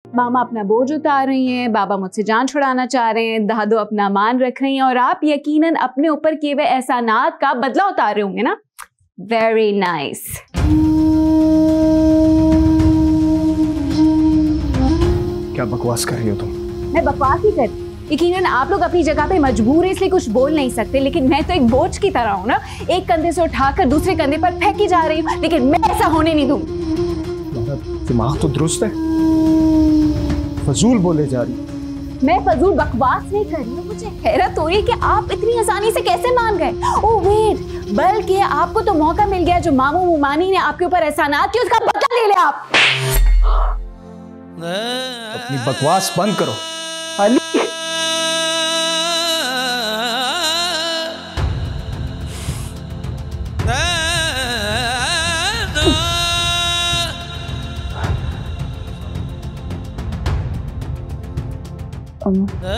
मामा अपना बोझ उतार रही हैं, बाबा मुझसे जान छुड़ाना चाह रहे हैं, दादू अपना मान रख रही हैं और आप यकीनन अपने ऊपर किए हुए एहसानात का बदला उतार रहे होंगे ना। Very nice. क्या बकवास कर रही हो तुम? मैं बकवास ही कर, यकीनन आप लोग अपनी जगह पे मजबूर है इसलिए कुछ बोल नहीं सकते, लेकिन मैं तो एक बोझ की तरह हूँ ना, एक कंधे से उठाकर दूसरे कंधे पर फेंकी जा रही हूँ, लेकिन मैं ऐसा होने नहीं दूंगी। दिमाग तो दुरुस्त है, फजूल बोले जा रही। मैं फजूल बकवास नहीं कर रही हूँ, मुझे हैरत हो रही है कि आप इतनी आसानी से कैसे मान गए। ओह वेट, बल्कि आपको तो मौका मिल गया जो मामू मुमानी ने आपके ऊपर एहसानात किए उसका बदला ले लिया आप। अपनी बकवास बंद करो अली। ना